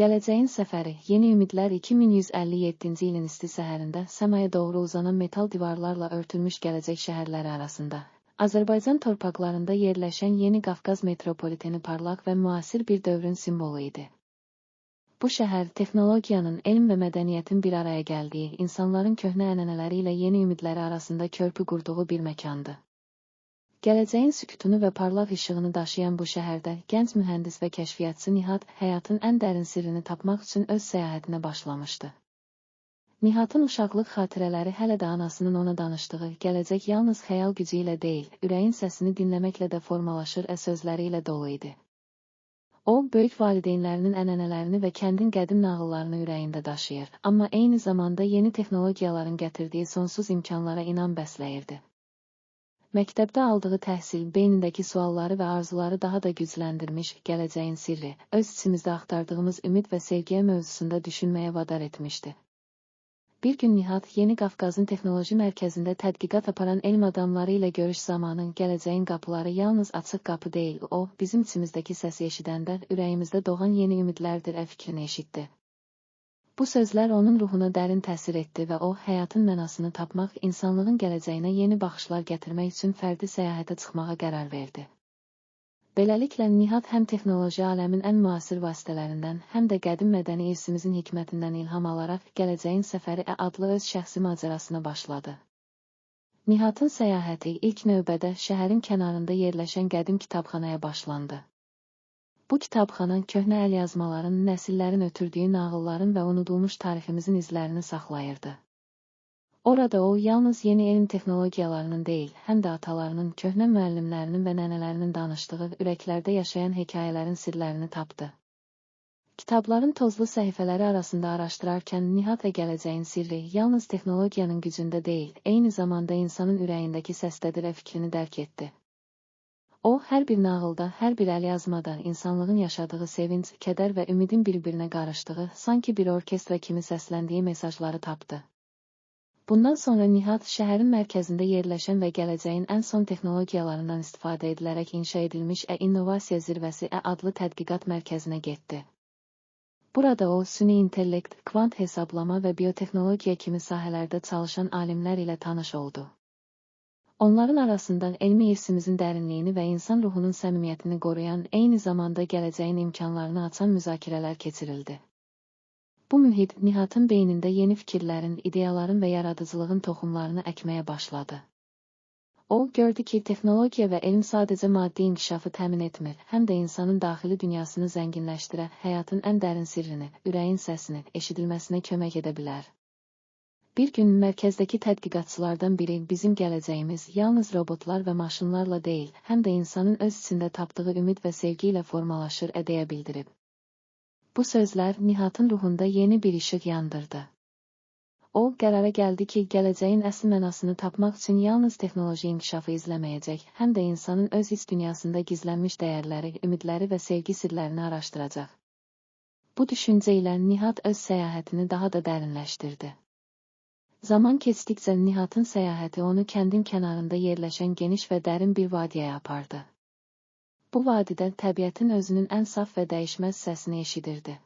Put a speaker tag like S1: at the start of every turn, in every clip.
S1: Gələcəyin səfəri, yeni ümidlər 2157-ci ilin isti səhərində səmaya doğru uzanan metal divarlarla örtülmüş gələcək şəhərləri arasında. Azərbaycan torpaqlarında yerləşən Yeni Qafqaz metropoliteni parlaq və müasir bir dövrün simvolu idi. Bu şəhər, texnologiyanın, elm və mədəniyyətin bir araya gəldiyi, insanların köhnə ənənələri ilə yeni ümidləri arasında körpü qurduğu bir məkandı. Gələcəyin sükutunu və parlaq işığını daşıyan bu şəhərdə gənc mühəndis və kəşfiyyatçı Nihat həyatın ən dərin sirrini tapmaq üçün öz səyahətinə başlamışdı. Nihatın uşaqlıq xatirələri hələ də anasının ona danışdığı, gələcək yalnız xəyal gücü ilə deyil, ürəyin səsini dinləməklə də formalaşır sözləri ilə dolu idi. O, böyük valideynlərinin ənənələrini və kəndin qədim nağıllarını ürəyində daşıyır, amma eyni zamanda yeni texnologiyaların gətirdiyi sonsuz imkanlara inam bəsləyirdi. Məktəbdə aldığı təhsil, beynindəki sualları və arzuları daha da gücləndirmiş, gələcəyin sirri, öz içimizdə axtardığımız ümid və sevgiyə mövzusunda düşünməyə vadar etmişdi. Bir gün Nihat, Yeni Qafqazın texnoloji mərkəzində tədqiqat aparan elm adamları ilə görüş zamanı gələcəyin qapıları yalnız açıq qapı deyil, o, bizim içimizdəki səsi eşidəndə ürəyimizdə doğan yeni ümidlərdir fikrini eşitdi. Bu sözlər onun ruhuna dərin təsir etdi və o, həyatın mənasını tapmaq, insanlığın gələcəyinə yeni baxışlar gətirmək üçün fərdi səyahətə çıxmağa qərar verdi. Beləliklə, Nihat həm texnoloji aləmin ən müasir vasitələrindən, həm də qədim mədəni irsimizin hikmətindən ilham alaraq Gələcəyin Səfəri adlı öz şəxsi macərasına başladı. Nihatın səyahəti ilk növbədə şəhərin kənarında yerləşən qədim kitabxanaya başlandı. Bu kitabxana köhnə əlyazmaların, nəsillərin ötürdüyü nağılların və unudulmuş tariximizin izlərini saxlayırdı. Orada o, yalnız yeni elm texnologiyalarının deyil, həm də atalarının, köhnə müəllimlərinin və nənələrinin danışdığı, ürəklərdə yaşayan hekayələrin sirlərini tapdı. Kitabların tozlu səhifələri arasında araşdırarkən Nihat və gələcəyin sirri yalnız texnologiyanın gücündə deyil, eyni zamanda insanın ürəyindəki səsdədir fikrini dərk etdi. O, hər bir nağılda, hər bir əlyazmada insanlığın yaşadığı sevinç, kədər və ümidin bir-birinə qarışdığı, sanki bir orkestra kimi səsləndiyi mesajları tapdı. Bundan sonra Nihat, şəhərin mərkəzində yerləşən və gələcəyin ən son texnologiyalarından istifadə edilərək inşa edilmiş İnnovasiya Zirvəsi adlı tədqiqat mərkəzinə getdi. Burada o, süni intellekt, kvant hesablama və biotexnologiya kimi sahələrdə çalışan alimlər ilə tanış oldu. Onların arasında elmi irsimizin dərinliyini və insan ruhunun səmimiyyətini qoruyan, eyni zamanda gələcəyin imkanlarını açan müzakirələr keçirildi. Bu mühit Nihatın beynində yeni fikirlərin, ideyaların və yaradıcılığın toxumlarını əkməyə başladı. O, gördü ki, texnologiya və elm sadəcə maddi inkişafı təmin etmir, həm də insanın daxili dünyasını zənginləşdirə, həyatın ən dərin sirrini, ürəyin səsini, eşidilməsinə kömək edə bilər. Bir gün mərkəzdəki tədqiqatçılardan biri bizim gələcəyimiz yalnız robotlar və maşınlarla deyil, həm də insanın öz içində tapdığı ümid və sevgi ilə formalaşır deyə bildirib. Bu sözlər Nihatın ruhunda yeni bir işıq yandırdı. O, qərara gəldi ki, gələcəyin əsl mənasını tapmaq üçün yalnız texnoloji inkişafı izləməyəcək, həm də insanın öz iç dünyasında gizlənmiş dəyərləri, ümidləri və sevgi sirlərini araşdıracaq. Bu düşüncə ilə Nihat öz səyahətini daha da dərinləşdirdi. Zaman keçdikcə Nihatın səyahəti onu kəndin kənarında yerləşən geniş və dərin bir vadiyaya apardı. Bu vadidə təbiətin özünün ən saf və dəyişməz səsini eşidirdi.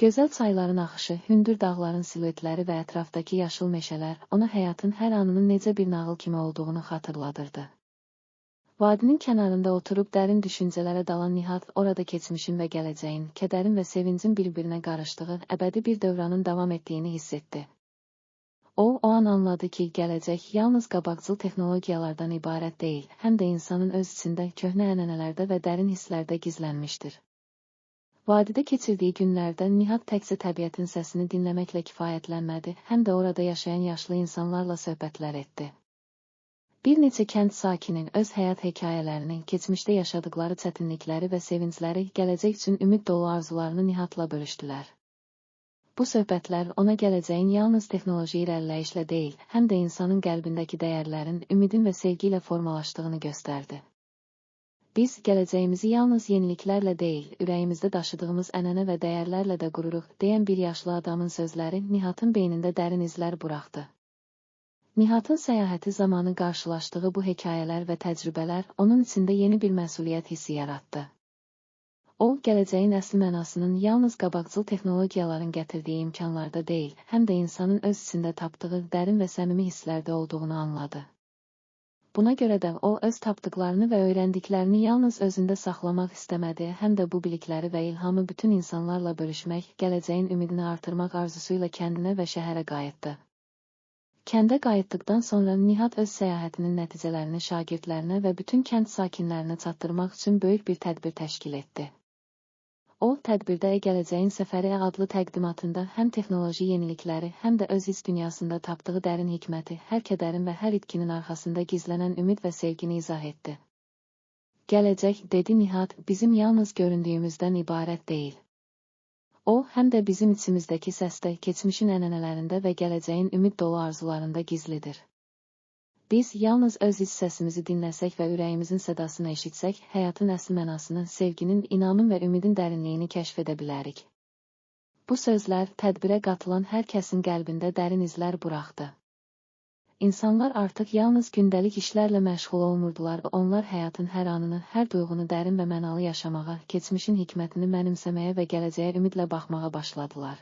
S1: Gözəl çayların axışı, hündür dağların siluetləri və ətrafdakı yaşıl meşələr ona həyatın hər anının necə bir nağıl kimi olduğunu xatırladırdı. Vadinin kənarında oturub dərin düşüncələrə dalan Nihat orada keçmişin və gələcəyin, kədərin və sevincin bir-birinə qarışdığı, əbədi bir dövranın davam etdiyini hiss etdi. O an anladı ki, gələcək yalnız qabaqcıl texnologiyalardan ibarət deyil, həm də insanın öz içində, köhnə ənənələrdə və dərin hisslərdə gizlənmişdir. Vadidə keçirdiyi günlərdə Nihat təkcə təbiətin səsini dinləməklə kifayətlənmədi, həm də orada yaşayan yaşlı insanlarla söhbətlər etdi. Bir neçə kənd sakini öz həyat hekayələrini, keçmişdə yaşadıkları çətinlikləri və sevincləri, gələcək üçün ümid dolu arzularını Nihatla bölüşdülər. Bu söhbətlər ona gələcəyin yalnız texnoloji irəliləyişlə deyil, həm də insanın qəlbindəki dəyərlərin, ümidin və sevgi ilə formalaşdığını göstərdi. Biz gələcəyimizi yalnız yeniliklərlə deyil, ürəyimizdə daşıdığımız ənənə və dəyərlərlə də qururuq, deyən bir yaşlı adamın sözləri Nihatın beynində dərin izlər buraxdı. Nihatın səyahəti zamanı qarşılaşdığı bu hekayələr və təcrübələr onun içində yeni bir məsuliyyət hissi yaratdı. O, gələcəyin əsli mənasının yalnız qabaqcıl texnologiyaların gətirdiyi imkanlarda deyil, həm də insanın öz içində tapdığı dərin və səmimi hisslərdə olduğunu anladı. Buna görə də o, öz tapdıqlarını və öyrəndiklərini yalnız özündə saxlamaq istəmədi, həm də bu bilikləri və ilhamı bütün insanlarla bölüşmək, gələcəyin ümidini artırmaq arzusuyla kəndinə və şəhərə qayıtdı. Kəndə qayıtdıqdan sonra Nihat öz səyahətinin nəticələrini şagirdlərinə və bütün kənd sakinlərinə çatdırmaq üçün böyük bir tədbir təşkil etdi. O, tədbirdə Gələcəyin Səfəri adlı təqdimatında həm texnoloji yenilikləri, həm də öz hiss dünyasında tapdığı dərin hikməti, hər kədərin və hər itkinin arxasında gizlənən ümid və sevgini izah etdi. Gələcək, dedi Nihat, bizim yalnız göründüyümüzdən ibarət deyil. O, həm də bizim içimizdəki səsdə, keçmişin ənənələrində və gələcəyin ümid dolu arzularında gizlidir. Biz yalnız öz hiss səsimizi dinləsək və ürəyimizin sədasını eşitsək, həyatın əsl mənasını, sevginin, inamın və ümidin dərinliyini kəşf edə bilərik. Bu sözlər tədbirə qatılan hər kəsin qəlbində dərin izlər buraxdı. İnsanlar artıq yalnız gündəlik işlərlə məşğul olmurdular, onlar həyatın hər anını, hər duyğunu dərin və mənalı yaşamağa, keçmişin hikmətini mənimsəməyə və gələcəyə ümidlə baxmağa başladılar.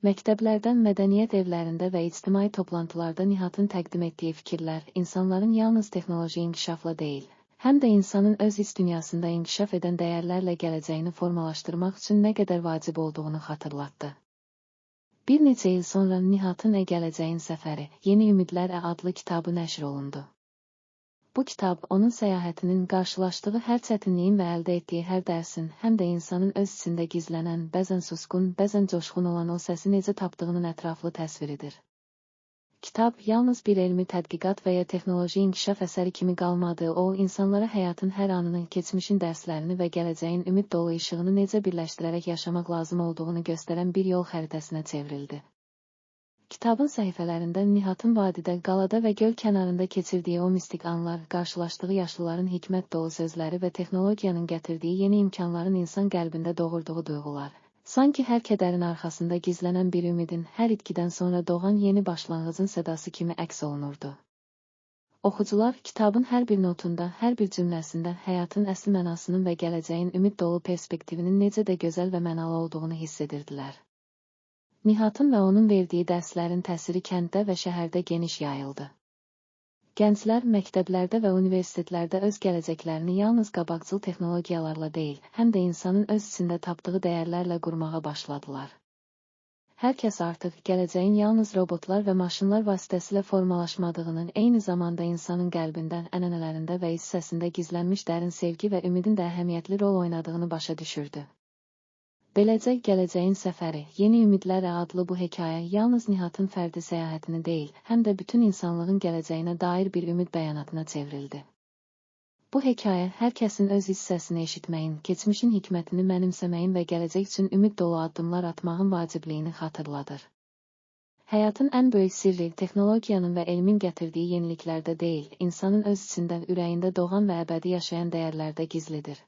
S1: Məktəblərdən, mədəniyyət evlərində və ictimai toplantılarda Nihatın təqdim etdiyi fikirlər, insanların yalnız texnoloji inkişafla deyil, həm də insanın öz hiss dünyasında inkişaf edən dəyərlərlə gələcəyini formalaşdırmaq üçün nə qədər vacib olduğunu xatırlatdı. Bir neçə il sonra Nihatın Gələcəyin Səfəri, Yeni Ümidlər adlı kitabı nəşr olundu. Bu kitab, onun səyahətinin, qarşılaşdığı hər çətinliyin və əldə etdiyi hər dərsin, həm də insanın öz içində gizlənən, bəzən susqun, bəzən coşqun olan o səsi necə tapdığının ətraflı təsviridir. Kitab, yalnız bir elmi tədqiqat və ya texnoloji inkişaf əsəri kimi qalmadı, o, insanlara həyatın hər anını, keçmişin dərslərini və gələcəyin ümid dolu işığını necə birləşdirərək yaşamaq lazım olduğunu göstərən bir yol xəritəsinə çevrildi. Kitabın səhifələrində Nihatın vadidə, qalada və göl kənarında keçirdiyi o mistik anlar, qarşılaşdığı yaşlıların hikmət dolu sözləri və texnologiyanın gətirdiyi yeni imkanların insan qəlbində doğurduğu duyğular, sanki hər kədərin arxasında gizlənən bir ümidin, hər itkidən sonra doğan yeni başlanğıcın sədası kimi əks olunurdu. Oxucular kitabın hər bir notunda, hər bir cümləsində həyatın əsl mənasının və gələcəyin ümid dolu perspektivinin necə də gözəl və mənalı olduğunu hiss edirdilər. Nihatın və onun verdiyi dərslərin təsiri kənddə və şəhərdə geniş yayıldı. Gənclər məktəblərdə və universitetlərdə öz gələcəklərini yalnız qabaqcıl texnologiyalarla deyil, həm də insanın öz içində tapdığı dəyərlərlə qurmağa başladılar. Hər kəs artıq gələcəyin yalnız robotlar və maşınlar vasitəsilə formalaşmadığının, eyni zamanda insanın qəlbində, ənənələrində və hiss səsində gizlənmiş dərin sevgi və ümidin də əhəmiyyətli rol oynadığını başa düşürdü. Beləcə, Gələcəyin Səfəri, Yeni Ümidlər adlı bu hekayə yalnız Nihatın fərdi səyahətini deyil, həm də bütün insanlığın gələcəyinə dair bir ümid bəyanatına çevrildi. Bu hekayə hər kəsin öz hiss səsini eşitməyin, keçmişin hikmətini mənimsəməyin və gələcək üçün ümid dolu addımlar atmağın vacibliyini xatırladır. Həyatın ən böyük sirri, texnologiyanın və elmin gətirdiyi yeniliklərdə deyil, insanın öz içində, ürəyində doğan və əbədi yaşayan dəyərlərdə gizlidir.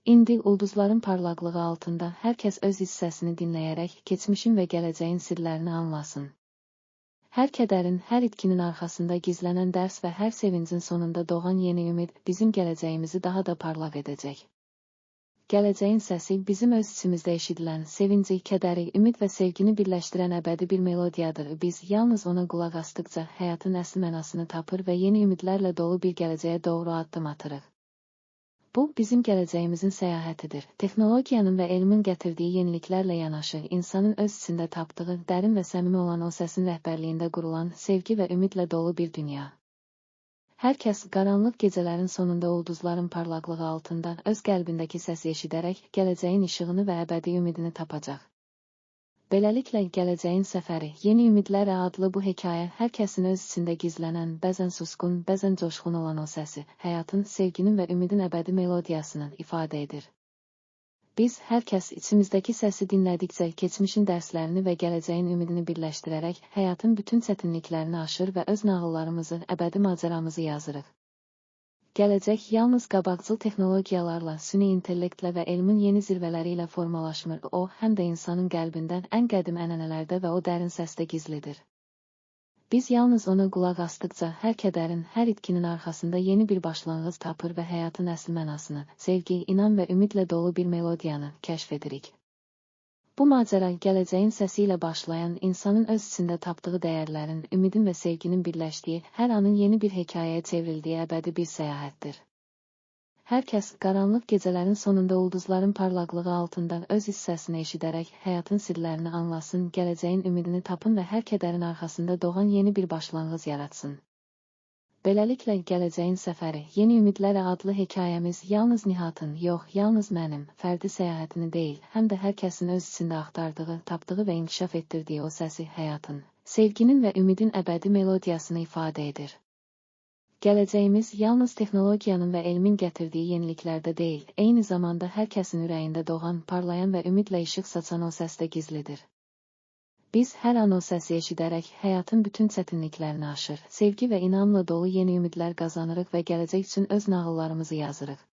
S1: İndi ulduzların parlaqlığı altında hər kəs öz hiss səsini dinləyərək keçmişin və gələcəyin sirlərini anlasın. Hər kədərin, hər itkinin arxasında gizlənən dərs və hər sevincin sonunda doğan yeni ümid bizim gələcəyimizi daha da parlaq edəcək. Gələcəyin səsi bizim öz içimizdə eşidilən, sevinci, kədəri, ümid və sevgini birləşdirən əbədi bir melodiyadır. Biz yalnız ona qulaq asdıqca həyatın əsl mənasını tapır və yeni ümidlərlə dolu bir gələcəyə doğru addım atırıq. Bu, bizim gələcəyimizin səyahətidir. Texnologiyanın və elmin gətirdiyi yeniliklərlə yanaşı, insanın öz içində tapdığı, dərin və səmimi olan o səsin rəhbərliyində qurulan, sevgi və ümidlə dolu bir dünya. Hər kəs qaranlıq gecələrin sonunda ulduzların parlaqlığı altında öz qəlbindəki səsi eşidərək gələcəyin işığını və əbədi ümidini tapacaq. Beləliklə, Gələcəyin Səfəri, Yeni Ümidlər adlı bu hekayə hər kəsin öz içində gizlənən, bəzən susqun, bəzən coşqun olan o səsi, həyatın, sevginin və ümidin əbədi melodiyasını ifadə edir. Biz, hər kəs içimizdəki səsi dinlədikcə keçmişin dərslərini və gələcəyin ümidini birləşdirərək həyatın bütün çətinliklərini aşır və öz nağıllarımızı, əbədi macəramızı yazırıq. Gələcək yalnız qabaqcıl texnologiyalarla, süni intellektlə və elmin yeni zirvələri ilə formalaşmır, o, həm də insanın qəlbindən ən qədim ənənələrdə və o dərin səsdə gizlidir. Biz yalnız ona qulaq asdıqca hər kədərin, hər itkinin arxasında yeni bir başlanğıc tapır və həyatın əsl mənasını, sevgi, inam və ümidlə dolu bir melodiyanı kəşf edirik. Bu macəra gələcəyin səsi ilə başlayan, insanın öz içində tapdığı dəyərlərin, ümidin və sevginin birləşdiyi, hər anın yeni bir hekayəyə çevrildiyi əbədi bir səyahətdir. Hər kəs qaranlıq gecələrin sonunda ulduzların parlaqlığı altında öz hissəsini eşidərək həyatın sirlərini anlasın, gələcəyin ümidini tapın və hər kədərin arxasında doğan yeni bir başlanğıc yaratsın. Beləliklə, gələcəyin səfəri, yeni ümidlərə adlı hekayəmiz yalnız Nihatın, yox, yalnız mənim, fərdi səyahətini deyil, həm də hər kəsin öz içində axtardığı, tapdığı və inkişaf etdirdiyi o səsi, həyatın, sevginin və ümidin əbədi melodiyasını ifadə edir. Gələcəyimiz yalnız texnologiyanın və elmin gətirdiyi yeniliklərdə deyil, eyni zamanda hər kəsin ürəyində doğan, parlayan və ümidlə işıq saçan o səsdə gizlidir. Biz hər an o səsi eşidərək həyatın bütün çətinliklərini aşır, sevgi və inamla dolu yeni ümidlər qazanırıq və gələcək üçün öz nağıllarımızı yazırıq.